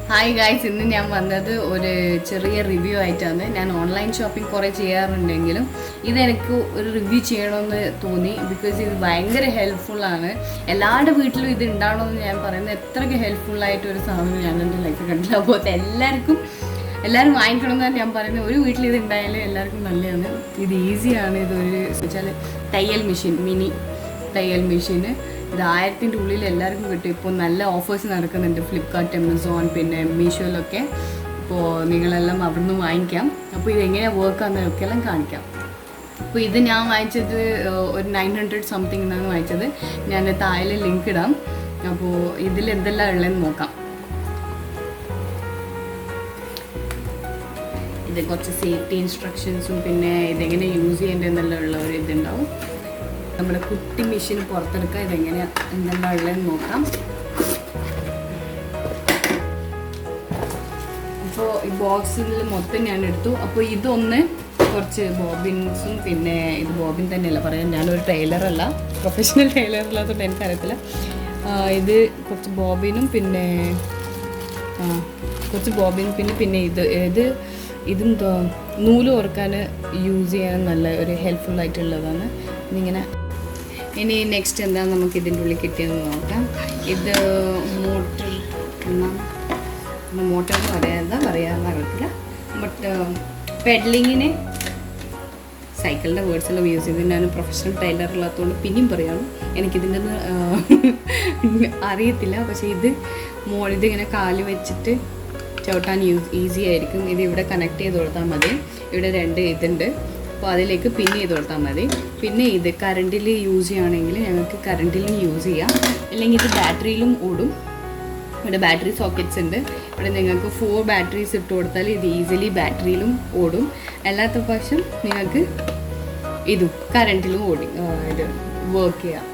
Hi guys, ഇന്ന് ഞാൻ വന്നത് ഒരു ചെറിയ റിവ്യൂ ആയിട്ടാണ്. ഞാൻ ഓൺലൈൻ ഷോപ്പിംഗ് കുറേ ചെയ്യാറുണ്ടെങ്കിലും ഇതെനിക്ക് ഒരു റിവ്യൂ ചെയ്യണമെന്ന് തോന്നി. ബിക്കോസ് ഇത് ഭയങ്കര ഹെൽപ്ഫുള്ളാണ്. എല്ലാവരുടെ വീട്ടിലും ഇത് ഉണ്ടാവണമെന്ന് ഞാൻ പറയുന്നത്. എത്രയ്ക്ക് ഹെൽപ്ഫുള്ളായിട്ടൊരു സാധനം ഞാൻ എൻ്റെ ലൈഫിൽ കണ്ടില്ല. അപ്പോൾ എല്ലാവരും വാങ്ങിക്കണമെന്നാണ് ഞാൻ പറയുന്നത്. ഒരു വീട്ടിൽ ഇത് ഉണ്ടായാലും എല്ലാവർക്കും നല്ലതാണ്. ഇത് ഈസിയാണ്. ഇതൊരു വെച്ചാൽ തയ്യൽ മെഷീൻ, മിനി തയ്യൽ മെഷീന്. ഇത് 1000-ൻ്റെ ഉള്ളിൽ എല്ലാവർക്കും കിട്ടും. ഇപ്പോൾ നല്ല ഓഫേഴ്സ് നടക്കുന്നുണ്ട് ഫ്ലിപ്കാർട്ട്, ആമസോൺ, പിന്നെ മീഷോയിലൊക്കെ. അപ്പോൾ നിങ്ങളെല്ലാം അവിടെ നിന്ന് വാങ്ങിക്കാം. അപ്പോൾ ഇതെങ്ങനെയാണ് വർക്കാണെന്നൊക്കെ എല്ലാം കാണിക്കാം. അപ്പോൾ ഇത് ഞാൻ വാങ്ങിച്ചത് ഒരു 900 സംതിങ് എന്നാണ് വാങ്ങിച്ചത്. ഞാൻ താഴെ ലിങ്ക് ഇടാം. അപ്പോൾ ഇതിൽ എന്തെല്ലാം ഉള്ളതെന്ന് നോക്കാം. ഇത് കുറച്ച് സേഫ്റ്റി ഇൻസ്ട്രക്ഷൻസും പിന്നെ ഇതെങ്ങനെ യൂസ് ചെയ്യേണ്ടതെന്നെല്ലാം ഉള്ള ഒരു ഇതുണ്ടാവും. നമ്മുടെ കുട്ടി മെഷീൻ പുറത്തെടുക്കുക. ഇതെങ്ങനെയാണ് എന്തെല്ലാം ഉള്ളതെന്ന് നോക്കാം. അപ്പോൾ ഈ ബോക്സിൽ മൊത്തം ഞാൻ എടുത്തു. അപ്പോൾ ഇതൊന്ന് കുറച്ച് ബോബിൻസും, പിന്നെ ഇത് ബോബിൻ തന്നെയല്ല പറയാം, ഞാനൊരു ടൈലറല്ല, പ്രൊഫഷണൽ ടൈലറല്ലാത്തതുകൊണ്ട് എനിക്കറിയത്തില്ല. ഇത് കുറച്ച് ബോബിനും പിന്നെ ഇതും നൂല് ഓർക്കാൻ യൂസ് ചെയ്യാൻ നല്ല ഒരു ഹെൽപ്ഫുള്ളായിട്ടുള്ളതാണ്. ഇനി നെക്സ്റ്റ് എന്താണ് നമുക്ക് ഇതിൻ്റെ ഉള്ളിൽ കിട്ടിയെന്ന് നോക്കാം. ഇത് മോട്ടർ പറയാമെന്ന് അറിയത്തില്ല. ബട്ട് പെഡലിങ്ങിന് സൈക്കിളിൻ്റെ വേർഡ്സ് എല്ലാം യൂസ് ചെയ്ത് ഞാൻ പ്രൊഫഷണൽ ടൈലർ ഇല്ലാത്തതുകൊണ്ട് പിന്നെയും പറയാം, എനിക്കിതിൻ്റെ അറിയത്തില്ല. പക്ഷേ ഇതിങ്ങനെ കാല് വെച്ചിട്ട് ചവിട്ടാൻ ഈസി ആയിരിക്കും. ഇത് ഇവിടെ കണക്ട് ചെയ്ത് കൊടുത്താൽ മതി. ഇവിടെ 2 ഇതുണ്ട്. അപ്പോൾ അതിലേക്ക് പിൻ ചെയ്ത് കൊടുത്താൽ മതി. പിന്നെ ഇത് കറണ്ടിൽ യൂസ് ചെയ്യുകയാണെങ്കിൽ ഞങ്ങൾക്ക് കറണ്ടിലും യൂസ് ചെയ്യാം, അല്ലെങ്കിൽ ഇത് ബാറ്ററിയിലും ഓടും. ഇവിടെ ബാറ്ററി സോക്കറ്റ്സ് ഉണ്ട്. ഇവിടെ നിങ്ങൾക്ക് 4 ബാറ്ററീസ് ഇട്ട് കൊടുത്താൽ ഇത് ഈസിലി ബാറ്ററിയിലും ഓടും. അല്ലാത്ത പക്ഷം നിങ്ങൾക്ക് ഇതും കറണ്ടിലും ഇത് വർക്ക് ചെയ്യാം.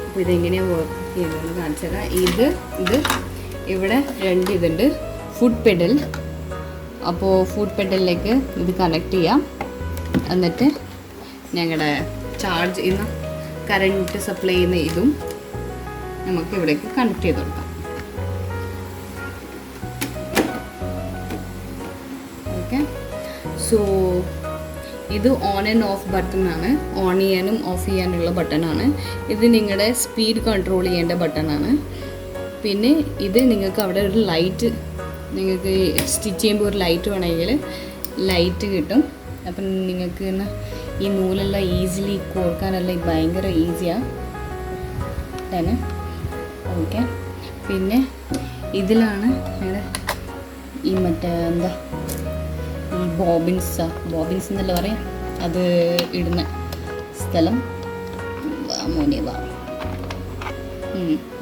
അപ്പോൾ ഇതെങ്ങനെയാണ് വർക്ക് ചെയ്യുന്നതെന്ന് കാണിച്ചു തരാം. ഇത് ഇവിടെ 2 ഇതുണ്ട്. Food pedal. അപ്പോൾ ഫുഡ് പെഡലിലേക്ക് ഇത് കണക്ട് ചെയ്യാം. എന്നിട്ട് ഞങ്ങളുടെ ചാർജ് ചെയ്യുന്ന കറണ്ട് സപ്ലൈ ചെയ്യുന്ന ഇതും നമുക്ക് ഇവിടേക്ക് കണക്ട് ചെയ്ത് കൊടുക്കാം. ഓക്കെ, സോ ഇത് ഓൺ ആൻഡ് ഓഫ് ബട്ടണാണ്. ഓൺ ചെയ്യാനും ഓഫ് ചെയ്യാനുള്ള ബട്ടണാണ്. ഇത് നിങ്ങളുടെ സ്പീഡ് കൺട്രോൾ ചെയ്യേണ്ട ബട്ടണാണ്. പിന്നെ ഇത് നിങ്ങൾക്ക് അവിടെ ഒരു ലൈറ്റ്, നിങ്ങൾക്ക് സ്റ്റിച്ച് ചെയ്യുമ്പോൾ ഒരു ലൈറ്റ് വേണമെങ്കിൽ ലൈറ്റ് കിട്ടും. അപ്പം നിങ്ങൾക്ക് ഈ നൂലെല്ലാം ഈസിലി കോർക്കാനെല്ലാം ഭയങ്കര ഈസിയാണ് തന്നെ. ഓക്കെ, പിന്നെ ഇതിലാണ് ഞങ്ങളുടെ ഈ ഈ ബോബിൻസ് എന്നല്ല പറയാം, അത് ഇടുന്ന സ്ഥലം.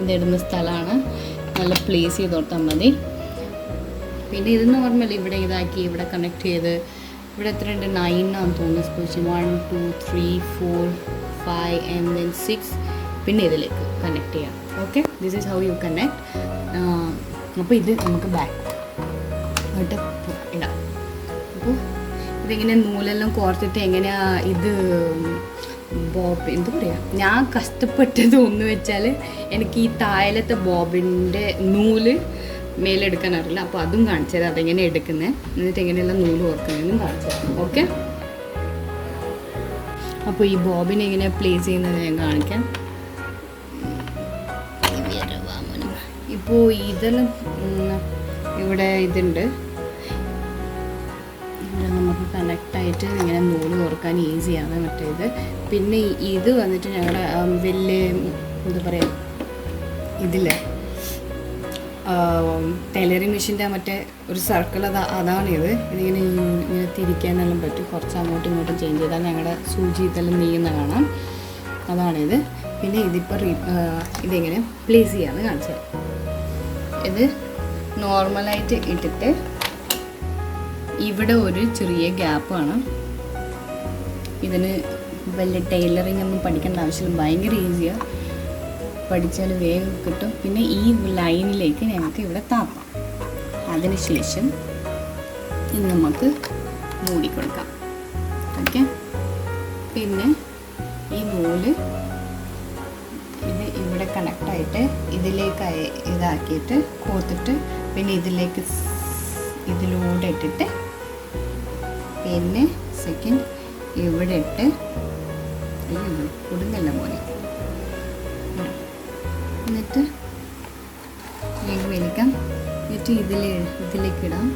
ഇതിടുന്ന സ്ഥലമാണ്. നല്ല പ്ലേസ് ചെയ്ത് കൊടുത്താൽ മതി. പിന്നെ ഇത് നോർമൽ ഇവിടെ ഇതാക്കി ഇവിടെ കണക്ട് ചെയ്ത് ഇവിടെ എത്ര ഉണ്ട്, 9 ആണെന്ന് തോന്നുന്നു. 1 2 3 4 5 and then 6. പിന്നെ ഇതിലേക്ക് കണക്ട് ചെയ്യാം. Okay, this is how you connect. അപ്പോൾ ഇത് നമുക്ക് ബാക്ക് ആയിട്ട് ഇടാം. അപ്പോൾ ഇതിങ്ങനെ നൂലെല്ലാം കോർത്തിട്ട് എങ്ങനെയാണ് ഇത് എന്താ പറയുക, ഞാൻ കഷ്ടപ്പെട്ടത് ഒന്ന് വെച്ചാൽ എനിക്ക് ഈ താഴത്തെ ബോബിൻ്റെ നൂല് മേലെടുക്കാൻ അറിയില്ല. അപ്പോൾ അതും കാണിച്ചു തരാം, അതെങ്ങനെ എടുക്കുന്നത്, എന്നിട്ട് എങ്ങനെയെല്ലാം നൂല് ഓർക്കുന്നതെന്നും കാണിച്ചു തരാം. ഓക്കെ, അപ്പോൾ ഈ ബോബിനെ എങ്ങനെ പ്ലേസ് ചെയ്യുന്നത് ഞാൻ കാണിക്കാം. ഇപ്പോൾ ഇതെല്ലാം ഇവിടെ ഇതുണ്ട്. ഇവിടെ നമുക്ക് കണക്റ്റായിട്ട് ഇങ്ങനെ നൂല് ഓർക്കാൻ ഈസിയാണ് മറ്റേത്. പിന്നെ ഇത് വന്നിട്ട് ഞങ്ങളുടെ വലിയ എന്താ പറയുക, ഇതില്ലേ ടൈലറിങ് മെഷീൻ്റെ മറ്റേ ഒരു സർക്കിൾ, അതാണിത്. ഇതിങ്ങനെ തിരിക്കാനെല്ലാം പറ്റും. കുറച്ച് അങ്ങോട്ടും ഇങ്ങോട്ടും ചേഞ്ച് ചെയ്താൽ ഞങ്ങളുടെ സൂചി ഇതെല്ലാം നീങ്ങുന്ന കാണാം. അതാണിത്. പിന്നെ ഇതെങ്ങനെ പ്ലേസ് ചെയ്യാമെന്ന് കാണിച്ചാൽ, ഇത് നോർമലായിട്ട് ഇട്ടിട്ട് ഇവിടെ ഒരു ചെറിയ ഗ്യാപ്പാണ്. ഇതിന് വലിയ ടൈലറിങ് ഒന്നും പഠിക്കേണ്ട ആവശ്യമില്ല, ഭയങ്കര ഈസിയാണ്. പഠിച്ചാൽ വേഗം കിട്ടും. പിന്നെ ഈ ലൈനിലേക്ക് ഞങ്ങൾക്ക് ഇവിടെ താപ്പാം. അതിനുശേഷം ഇത് നമുക്ക് മൂടിക്കൊടുക്കാം. ഓക്കെ, പിന്നെ ഈ നൂല് ഇത് ഇവിടെ കണക്റ്റായിട്ട് ഇതിലേക്ക് ഇതാക്കിയിട്ട് കോർത്തിട്ട് പിന്നെ ഇതിലൂടെ ഇട്ടിട്ട് പിന്നെ സെക്കൻഡ് ഇവിടെ ഇട്ട് കുടുങ്ങല്ല പോലെ എന്നിട്ട് വലിക്കാം. എന്നിട്ട് ഇതിലേക്ക് ഇടാം.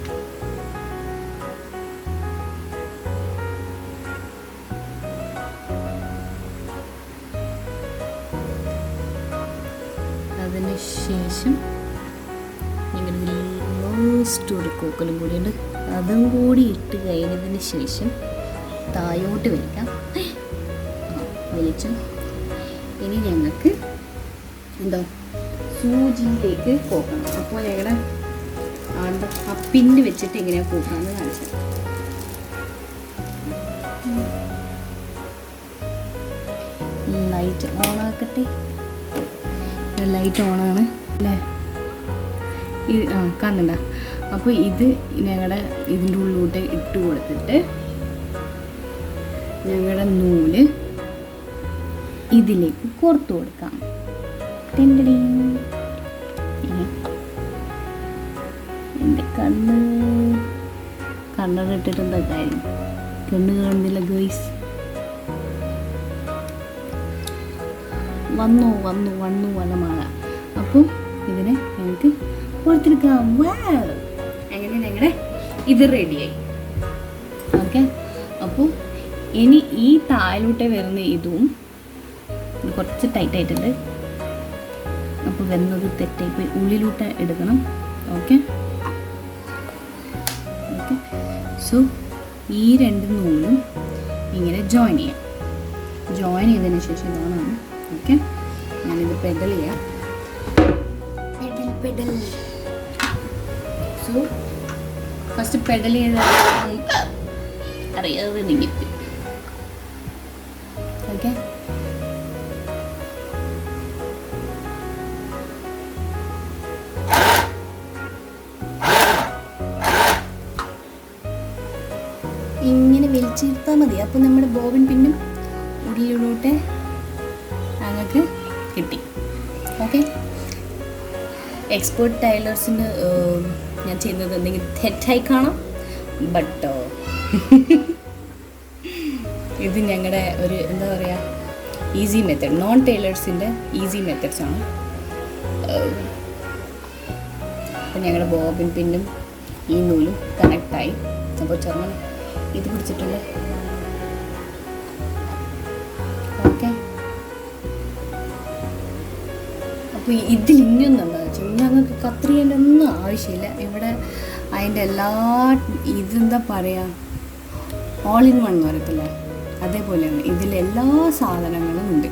അതിന് ശേഷം ഞങ്ങൾ ലാസ്റ്റ് ഒരു കോക്കലും കൂടിയുണ്ട്, അതും കൂടി ഇട്ട് കഴിഞ്ഞതിന് ശേഷം താഴോട്ട് വലിക്കാം. വലിച്ചു. ഇനി ഞങ്ങൾക്ക് എന്താ സൂചിയിലേക്ക് പോക്കണം. അപ്പോൾ ഞങ്ങളുടെ ആ പിന്ന് വെച്ചിട്ട് എങ്ങനെയാണ് പോക്കാന്ന് കാണിച്ചത്. ലൈറ്റ് ഓണാക്കട്ടെ. ലൈറ്റ് ഓണാണ് അല്ലേ? കാണണ്ട. അപ്പോൾ ഇത് ഞങ്ങളുടെ ഇതിൻ്റെ ഉള്ളിലോട്ട് ഇട്ട് കൊടുത്തിട്ട് ഞങ്ങളുടെ നൂല് ഇതിലേക്ക് കോർത്ത് കൊടുക്കാം. എൻ്റെ കണ്ണറിട്ടിട്ട് എന്താ കാര്യം? കണ്ണ് കാണുന്നില്ല ഗൈസ്. വന്നു വനമാല. അപ്പോൾ ഇതിനെ ഞങ്ങൾക്ക് കൊടുത്തെടുക്കാം. അങ്ങനെ ഞങ്ങളുടെ ഇത് റെഡിയായി. ഓക്കെ. അപ്പോൾ ഇനി ഈ താഴോട്ടേ വരുന്ന ഇതും കുറച്ച് ടൈറ്റായിട്ടുണ്ട്. അപ്പോൾ വരുന്നത് തെറ്റായിപ്പോയി, ഉള്ളിലോട്ട് എടുക്കണം. ഓക്കെ. സോ ഈ രണ്ട് നൂലും ഇങ്ങനെ ജോയിൻ ചെയ്യാം. ജോയിൻ ചെയ്തതിന് ശേഷം ഇതാണ്. ഓക്കെ. ഞാനിത് പെഡൽ ചെയ്യാം. പെഡൽ. സോ ഫസ്റ്റ് പെഡൽ ചെയ്ത് അറിയാതെ നീങ്ങിപ്പി. ഓക്കെ. ഇങ്ങനെ വലിച്ചിരുത്താൽ മതി. അപ്പോൾ നമ്മുടെ ബോബിൻ പിന്നും ഉള്ളിലോട്ട് ഞങ്ങൾക്ക് കിട്ടി. ഓക്കെ. എക്സ്പേർട്ട് ടൈലേഴ്സിന് ഞാൻ ചെയ്യുന്നത് എന്തെങ്കിലും തെറ്റായി കാണാം, ബട്ട് ഇത് ഞങ്ങളുടെ ഒരു എന്താ പറയുക ഈസി മെത്തേഡ്, നോൺ ടൈലേഴ്സിൻ്റെ ഈസി മെത്തേഡ്സാണ്. അപ്പം ഞങ്ങളുടെ ബോബിൻ പിന്നും ഈ നൂലും കണക്റ്റായി. അപ്പോൾ ചെറുങ്ങനെ ഇത് പിടിച്ചിട്ടുണ്ട്. ഓക്കെ. അപ്പോൾ ഇതിൽ ഇനിയൊന്നും എന്താ വെച്ചാൽ ഞങ്ങൾക്ക് കത്രികേൻ്റെ ഒന്നും ആവശ്യമില്ല. ഇവിടെ അതിൻ്റെ എല്ലാ ഇതെന്താ പറയുക, ഓൾ ഇൻ വൺ എന്ന് പറയത്തില്ല, അതേപോലെയാണ് ഇതിലെല്ലാ സാധനങ്ങളും ഉണ്ട്.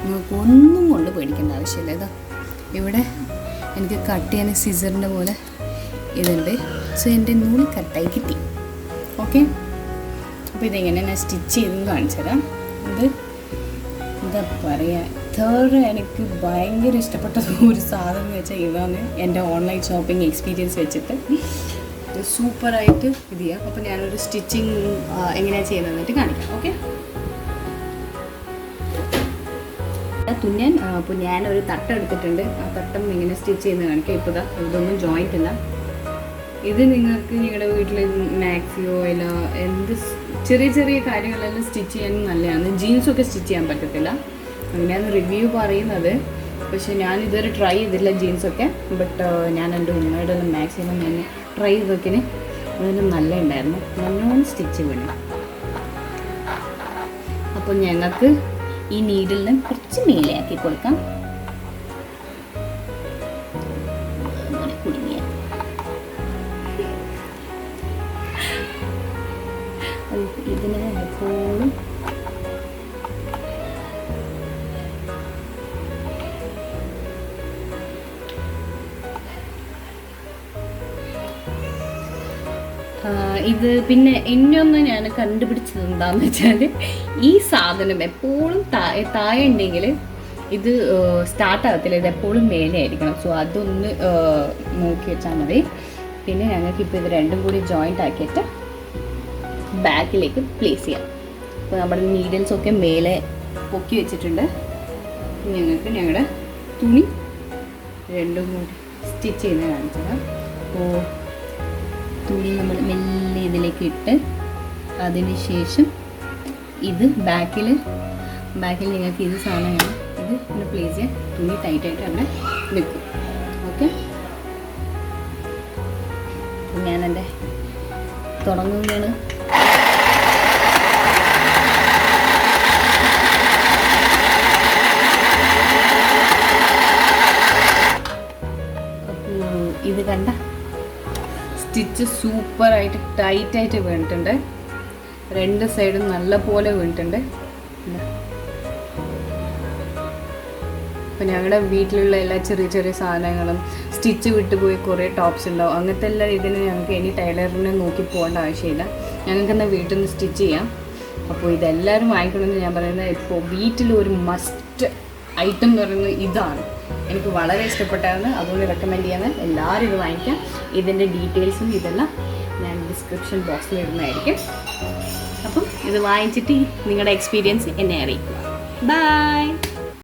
നിങ്ങൾക്ക് ഒന്നും കൊണ്ട് പേടിക്കേണ്ട ആവശ്യമില്ല. ഇതാ ഇവിടെ എനിക്ക് കട്ട് ചെയ്യാൻ സിസറിൻ്റെ പോലെ ഇതുണ്ട്. സോ എൻ്റെ നൂല് കട്ടായി കിട്ടി. ഓക്കെ. അപ്പോൾ ഇതെങ്ങനെ ഞാൻ സ്റ്റിച്ച് ചെയ്തെന്ന് കാണിച്ചു തരാം. ഇത് എന്താ പറയുക, തേർഡ് എനിക്ക് ഭയങ്കര ഇഷ്ടപ്പെട്ട ഒരു സാധനം എന്ന് വെച്ചാൽ ഇതാണ്. എൻ്റെ ഓൺലൈൻ ഷോപ്പിംഗ് എക്സ്പീരിയൻസ് വെച്ചിട്ട് സൂപ്പറായിട്ട് ഇത് ചെയ്യാം. അപ്പോൾ ഞാനൊരു സ്റ്റിച്ചിങ് എങ്ങനെയാണ് ചെയ്യുന്നതെന്നിട്ട് കാണിക്കാം. ഓക്കെ. തുന്നാൻ അപ്പോൾ ഞാനൊരു തട്ടം എടുത്തിട്ടുണ്ട്. ആ തട്ടം ഇങ്ങനെ സ്റ്റിച്ച് ചെയ്യുന്നത് കാണിക്കാം. ഇപ്പോൾ ഇതൊന്നും ജോയിൻ്റ് ഇല്ല. ഇത് നിങ്ങൾക്ക് നിങ്ങളുടെ വീട്ടിൽ മാക്സിയോ ഇല്ല എന്ത് ചെറിയ ചെറിയ കാര്യങ്ങളെല്ലാം സ്റ്റിച്ച് ചെയ്യാനും നല്ലതാണ്. ജീൻസൊക്കെ സ്റ്റിച്ച് ചെയ്യാൻ പറ്റത്തില്ല, അങ്ങനെയാണ് റിവ്യൂ പറയുന്നത്. പക്ഷേ ഞാൻ ഇതുവരെ ട്രൈ ചെയ്തില്ല ജീൻസൊക്കെ. ബട്ട് ഞാൻ എൻ്റെ ഉമ്മയുടെ മാക്സിമം ഞാൻ ട്രൈ ചെയ്തൊക്കെ അതിന് നല്ല ഉണ്ടായിരുന്നു, നല്ലോണം സ്റ്റിച്ച് വേണം. അപ്പോൾ ഞങ്ങൾക്ക് ഈ നീഡിലിന് കുറച്ച് മേലെയാക്കി കൊടുക്കാം. കുടുങ്ങിയ ഇതിന് എപ്പോഴും ഇത് പിന്നെ ഇനിയൊന്ന് ഞാൻ കണ്ടുപിടിച്ചത് എന്താണെന്ന് വെച്ചാൽ ഈ സാധനം എപ്പോഴും താഴെ ഉണ്ടെങ്കിൽ ഇത് സ്റ്റാർട്ടാകത്തില്ല, ഇത് എപ്പോഴും മേലെ ആയിരിക്കണം. സോ അതൊന്ന് നോക്കി വെച്ചാൽ മതി. പിന്നെ ഞങ്ങൾക്കിപ്പോൾ ഇത് രണ്ടും കൂടി ജോയിൻ്റ് ആക്കിയിട്ട് ബാക്കിലേക്ക് പ്ലേസ് ചെയ്യാം. അപ്പോൾ നമ്മുടെ നീഡിൽസൊക്കെ മേലെ പൊക്കി വെച്ചിട്ടുണ്ട്. ഞങ്ങൾക്ക് ഞങ്ങളുടെ തുണി രണ്ടും കൂടി സ്റ്റിച്ച് ചെയ്യുന്നത് കാണിച്ചതാണ്. അപ്പോൾ തുണി നമ്മൾ മെല്ലെ ഇതിലേക്ക് ഇട്ട് അതിന് ശേഷം ഇത് ബാക്കിൽ നിങ്ങൾക്ക് ഇത് സാധനമാണ്, ഇത് ഇങ്ങനെ പ്ലേസ് ചെയ്യാൻ തുണി ടൈറ്റായിട്ട് അവിടെ നിൽക്കും. ഓക്കെ, ഞാനെൻ്റെ തുടങ്ങുകയാണ്. ഇത് കണ്ട സ്റ്റിച്ച് സൂപ്പറായിട്ട് ടൈറ്റായിട്ട് വീണിട്ടുണ്ട്. രണ്ട് സൈഡും നല്ല പോലെ വീണിട്ടുണ്ട്. അപ്പോൾ ഞങ്ങളുടെ വീട്ടിലുള്ള എല്ലാ ചെറിയ ചെറിയ സാധനങ്ങളും സ്റ്റിച്ച് വിട്ടുപോയി കുറേ ടോപ്സ് ഉണ്ടാവും. അങ്ങനത്തെ എല്ലാ ഇതിന് ഞങ്ങൾക്ക് ഇനി ടൈലറിനെ നോക്കി പോകേണ്ട ആവശ്യമില്ല, ഞങ്ങൾക്കെന്നാൽ വീട്ടിൽ നിന്ന് സ്റ്റിച്ച് ചെയ്യാം. അപ്പോൾ ഇതെല്ലാവരും വാങ്ങിക്കണമെന്ന് ഞാൻ പറയുന്നത്, ഇപ്പോൾ വീട്ടിലൊരു മസ്റ്റ് ഐറ്റം എന്ന് പറയുന്നത് ഇതാണ്. എനിക്ക് വളരെ ഇഷ്ടപ്പെട്ടായിരുന്നു, അതുകൊണ്ട് റെക്കമെൻഡ് ചെയ്യുന്നത് എല്ലാവരും ഇത് വാങ്ങിക്കാം. ഇതിൻ്റെ ഡീറ്റെയിൽസും ഇതെല്ലാം ഞാൻ ഡിസ്ക്രിപ്ഷൻ ബോക്സിൽ ഇടുന്നതായിരിക്കും. അപ്പം ഇത് വാങ്ങിച്ചിട്ട് നിങ്ങളുടെ എക്സ്പീരിയൻസ് എന്നെ അറിയിക്കുക. ബൈ.